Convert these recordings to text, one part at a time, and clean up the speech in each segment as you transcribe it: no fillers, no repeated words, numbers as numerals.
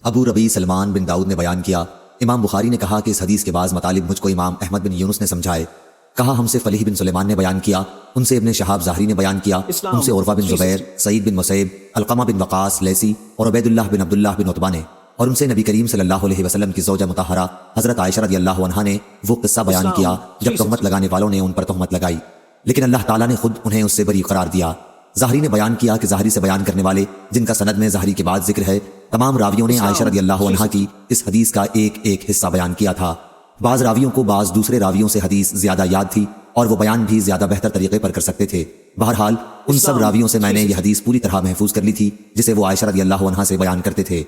ابو ربی سلمان بن داؤد نے بیان کیا، امام بخاری نے کہا کہ اس حدیث کے بعض مطالب مجھ کو امام احمد بن یونس نے سمجھائے۔ کہا ہم سے فلیح بن سلیمان نے بیان کیا، ان سے ابن شہاب ظاہری نے بیان کیا، ان سے عروہ بن زبیر، سعید بن مسیب، علقمہ بن وقاص لیسی اور عبید اللہ بن عبداللہ بن عتبہ نے، اور ان سے نبی کریم صلی اللہ علیہ وسلم کی زوجہ مطہرہ حضرت عائشہ رضی اللہ عنہا نے وہ قصہ بیان کیا جب تہمت لگانے والوں نے ان پر تہمت لگائی، لیکن اللہ تعالیٰ نے خود انہیں اس سے بری قرار دیا۔ ظاہری نے بیان کیا کہ ظاہری سے بیان کرنے والے جن کا سند میں ظاہری کے بعد ذکر ہے، تمام راویوں نے عائشہ رضی اللہ عنہا کی اس حدیث کا ایک ایک حصہ بیان کیا تھا۔ بعض راویوں کو بعض دوسرے راویوں سے حدیث زیادہ یاد تھی اور وہ بیان بھی زیادہ بہتر طریقے پر کر سکتے تھے۔ بہرحال ان سب راویوں سے میں نے یہ حدیث پوری طرح محفوظ کر لی تھی جسے وہ عائشہ رضی اللہ عنہا سے بیان کرتے تھے۔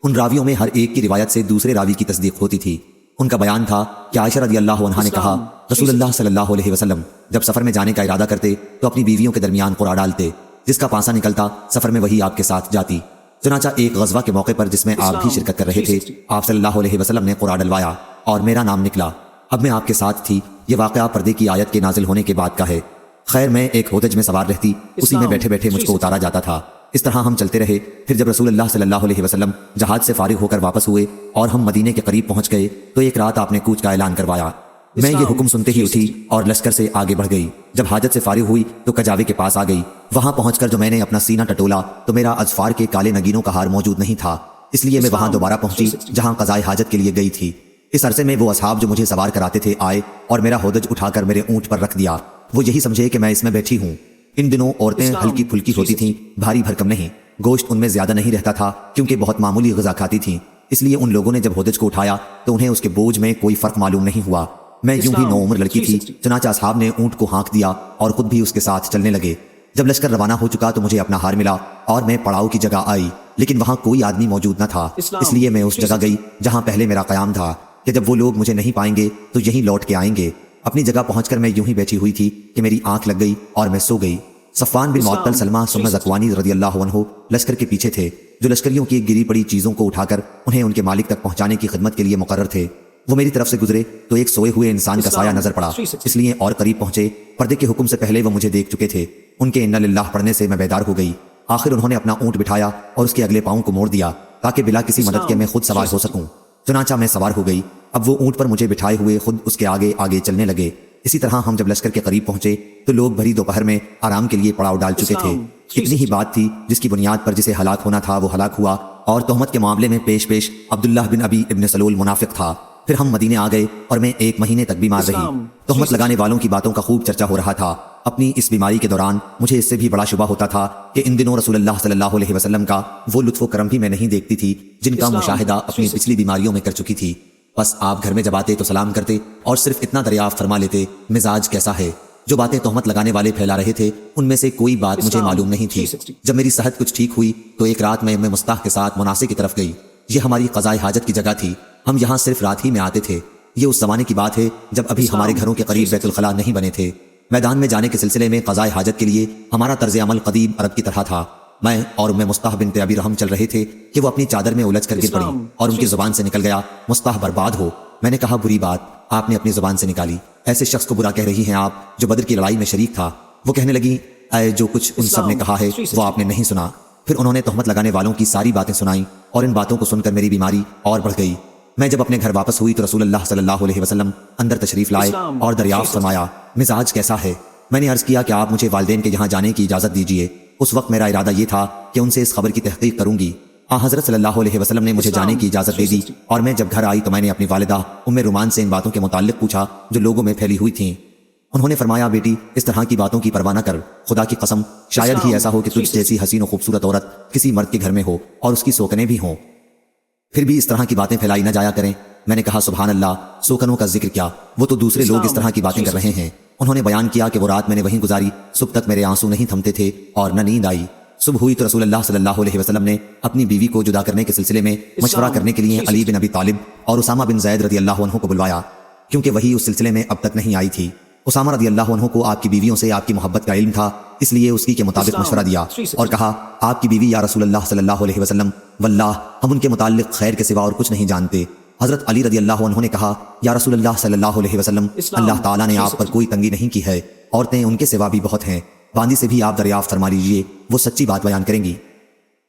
ان راویوں میں ہر ایک کی روایت سے دوسرے راوی کی تصدیق ہوتی تھی۔ ان کا بیان تھا کہ عائشہ رضی اللہ عنہا نے کہا، رسول اللہ صلی اللہ علیہ وسلم جب سفر میں جانے کا ارادہ کرتے تو اپنی بیویوں کے درمیان قرعہ ڈالتے، جس کا پانسا نکلتا سفر میں وہی آپ کے ساتھ جاتی۔ چنانچہ ایک غزوہ کے موقع پر جس میں آپ بھی شرکت کر رہے تھے، آپ صلی اللہ علیہ وسلم نے قرعہ ڈلوایا اور میرا نام نکلا۔ اب میں آپ کے ساتھ تھی۔ یہ واقعہ پردے کی آیت کے نازل ہونے کے بعد کا ہے۔ خیر میں ایک ہودج میں سوار رہتی، اسی میں بیٹھے بیٹھے مجھ کو اتارا جاتا تھا۔ اس طرح ہم چلتے رہے۔ پھر جب رسول اللہ صلی اللہ علیہ وسلم جہاد سے فارغ ہو کر واپس ہوئے اور ہم مدینے کے قریب پہنچ گئے تو ایک رات آپ نے کوچ کا اعلان کروایا۔ میں یہ حکم سنتے ہی اٹھی اور لشکر سے آگے بڑھ گئی۔ جب حاجت سے فارغ ہوئی تو کجاوے کے پاس آ گئی۔ وہاں پہنچ کر جو میں نے اپنا سینہ ٹٹولا تو میرا اظفار کے کالے نگینوں کا ہار موجود نہیں تھا، اس لیے میں وہاں دوبارہ پہنچی جہاں قضائے حاجت کے لیے گئی تھی۔ اس عرصے میں وہ اصحاب جو مجھے سوار کراتے تھے آئے اور میرا ہودج اٹھا کر میرے اونٹ پر رکھ دیا۔ وہ یہی سمجھے کہ میں اس میں بیٹھی ہوں۔ ان دنوں عورتیں ہلکی پھلکی ہوتی تھیں، بھاری بھرکم نہیں۔ گوشت ان میں زیادہ نہیں رہتا تھا کیونکہ بہت معمولی غذا کھاتی تھیں، اس لیے ان لوگوں نے جب ہودج کو اٹھایا تو انہیں اس کے بوجھ میں کوئی فرق معلوم نہیں ہوا۔ میں یوں ہی نو عمر لڑکی تھی، چنانچہ اصحاب نے اونٹ کو ہانک دیا اور خود بھی اس کے ساتھ چلنے لگے۔ جب لشکر روانہ ہو چکا تو مجھے اپنا ہار ملا اور میں پڑاؤ کی جگہ آئی، لیکن وہاں کوئی آدمی موجود نہ تھا، اس لیے میں اس جگہ گئی جہاں پہلے میرا قیام تھا کہ جب وہ لوگ مجھے نہیں پائیں گے تو یہیں لوٹ کے آئیں گے۔ اپنی جگہ پہنچ کر میں یوں ہی بیٹھی ہوئی تھی کہ میری آنکھ لگ گئی اور میں سو گئی۔ صفوان بن معطل سلمہ ثم ذکوانی رضی اللہ عنہ لشکر کے پیچھے تھے، جو لشکریوں کی گری پڑی چیزوں کو اٹھا کر انہیں ان کے مالک تک پہنچانے کی خدمت کے لیے مقرر تھے۔ وہ میری طرف سے گزرے تو ایک سوئے ہوئے انسان کا سایہ نظر پڑا، اس لیے اور قریب پہنچے۔ پردے کے حکم سے پہلے وہ مجھے دیکھ چکے تھے۔ ان کے انا للہ پڑھنے سے میں بیدار ہو گئی۔ آخر انہوں نے اپنا اونٹ بٹھایا اور اس کے اگلے پاؤں کو موڑ دیا تاکہ بلا کسی مدد کے میں خود سوار ہو سکوں۔ چنانچہ میں سوار ہو گئی۔ اب وہ اونٹ پر مجھے بٹھائے ہوئے خود اس کے آگے آگے چلنے لگے۔ اسی طرح ہم جب لشکر کے قریب پہنچے تو لوگ بھری دوپہر میں آرام کے لیے پڑاؤ ڈال چکے تھے۔ اتنی ہی بات تھی جس کی بنیاد پر جسے ہلاک ہونا تھا وہ ہلاک ہوا، اور تہمت کے معاملے میں پیش عبداللہ بن ابی ابن سلول منافق تھا۔ پھر ہم مدینے آ گئے اور میں 1 مہینے تک بیمار رہی۔ تہمت لگانے والوں کی باتوں کا خوب چرچا ہو رہا تھا۔ اپنی اس بیماری کے دوران مجھے اس سے بھی بڑا شبہ ہوتا تھا کہ ان دنوں رسول اللہ صلی اللہ علیہ وسلم کا وہ لطف و کرم بھی میں نہیں دیکھتی تھی جن کا مشاہدہ اپنی پچھلی بیماریوں میں کر چکی تھی۔ بس آپ گھر میں جب آتے تو سلام کرتے اور صرف اتنا دریافت فرما لیتے، مزاج کیسا ہے؟ جو باتیں تہمت لگانے والے پھیلا رہے تھے ان میں سے کوئی بات مجھے معلوم نہیں تھی۔ جب میری صحت کچھ ٹھیک ہوئی تو ایک رات میں مستاح کے ساتھ مناسب کی طرف گئی۔ یہ ہماری قضائے حاجت کی جگہ تھی، ہم یہاں صرف رات ہی میں آتے تھے۔ یہ اس زمانے کی بات ہے جب ابھی ہمارے گھروں کے قریب بیت الخلاء نہیں بنے تھے۔ میدان میں جانے کے سلسلے میں قضائے حاجت کے لیے ہمارا طرز عمل قدیم عرب کی طرح تھا۔ میں اور مستاح بنت ابی رحم چل رہے تھے کہ وہ اپنی چادر میں الجھ کر گر پڑی اور ان کی زبان سے نکل گیا، مستاح برباد ہو۔ میں نے کہا، بری بات آپ نے اپنی زبان سے نکالی، ایسے شخص کو برا کہہ رہی ہیں آپ جو بدر کی لڑائی میں شریک تھا۔ وہ کہنے لگی، اے جو کچھ ان سب نے کہا ہے وہ آپ نے نہیں سنا۔ پھر انہوں نے تہمت لگانے والوں کی ساری باتیں سنائیں اور ان باتوں کو سن کر میری بیماری اور بڑھ گئی۔ میں جب اپنے گھر واپس ہوئی تو رسول اللہ صلی اللہ علیہ وسلم اندر تشریف لائے اور دریافت فرمایا، مزاج کیسا ہے؟ میں نے عرض کیا کہ آپ مجھے والدین کے یہاں جانے کی اجازت دیجیے۔ اس وقت میرا ارادہ یہ تھا کہ ان سے اس خبر کی تحقیق کروں گی۔ حضرت صلی اللہ علیہ وسلم نے مجھے جانے کی اجازت دے دی، اور میں جب گھر آئی تو میں نے اپنی والدہ ام رومان سے ان باتوں کے متعلق پوچھا جو لوگوں میں پھیلی ہوئی تھیں۔ انہوں نے فرمایا، بیٹی اس طرح کی باتوں کی پرواہ نہ کر، خدا کی قسم شاید ہی ایسا ہو کہ تجھ جیسی حسین و خوبصورت عورت کسی مرد کے گھر میں ہو اور اس کی سوکنیں بھی ہوں، پھر بھی اس طرح کی باتیں پھیلائی نہ جایا کریں۔ میں نے کہا، سبحان اللہ، سوکنوں کا ذکر کیا، وہ تو دوسرے لوگ اس طرح کی باتیں کر رہے ہیں۔ انہوں نے بیان کیا کہ وہ رات میں نے وہیں گزاری، صبح تک میرے آنسو نہیں تھمتے تھے اور نہ نیند آئی۔ صبح ہوئی تو رسول اللہ صلی اللہ علیہ وسلم نے اپنی بیوی کو جدا کرنے کے سلسلے میں مشورہ کرنے کے لیے علی بن ابی طالب اور اسامہ بن زید رضی اللہ عنہ کو بلوایا، کیونکہ وہی اس سلسلے میں اب تک نہیں آئی تھی۔ اسامہ رضی اللہ عنہ کو آپ کی بیویوں سے آپ کی محبت کا علم تھا، اس لیے اسی کے مطابق مشورہ دیا اور کہا، آپ کی بیوی یا رسول اللہ صلی اللہ علیہ وسلم، واللہ ہم ان کے متعلق خیر کے سوا اور کچھ نہیں جانتے۔ حضرت علی رضی اللہ عنہ نے کہا، یا رسول اللہ صلی اللہ علیہ وسلم، اللہ تعالیٰ نے آپ پر کوئی تنگی نہیں کی ہے، عورتیں ان کے سوا بھی بہت ہیں، باندی سے بھی آپ دریافت فرما لیجئے، وہ سچی بات بیان کریں گی۔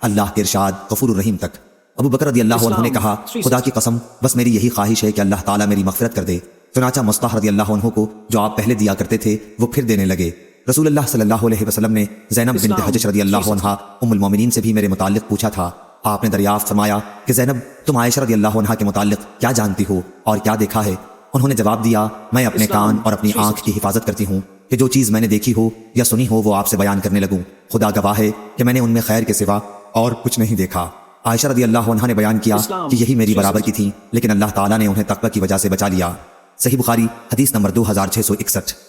اللہ کے ارشاد غفور الرحیم تک۔ ابو بکر رضی اللہ عنہ نے کہا خدا کی قسم بس میری یہی خواہش ہے کہ اللہ تعالیٰ میری مغفرت کر دے۔ چنانچہ مصطح رضی اللہ عنہ کو جو آپ پہلے دیا کرتے تھے وہ پھر دینے لگے۔ رسول اللہ صلی اللہ علیہ وسلم نے زینب بنت حجش رضی اللہ عنہ ام المومنین سے بھی میرے متعلق پوچھا تھا۔ آپ نے دریافت فرمایا کہ زینب تم عائشہ رضی اللہ عنہ کے متعلق کیا جانتی ہو اور کیا دیکھا ہے؟ انہوں نے جواب دیا میں اپنے کان اور اپنی آنکھ کی حفاظت کرتی ہوں کہ جو چیز میں نے دیکھی ہو یا سنی ہو وہ آپ سے بیان کرنے لگوں۔ خدا گواہ ہے کہ میں نے ان میں خیر کے سوا اور کچھ نہیں دیکھا۔ عائشہ رضی اللہ عنہ نے بیان کیا کہ یہی میری برابر کی تھیں لیکن اللہ تعالیٰ نے انہیں تقوی کی وجہ سے بچا لیا۔ صحیح بخاری حدیث نمبر 2661۔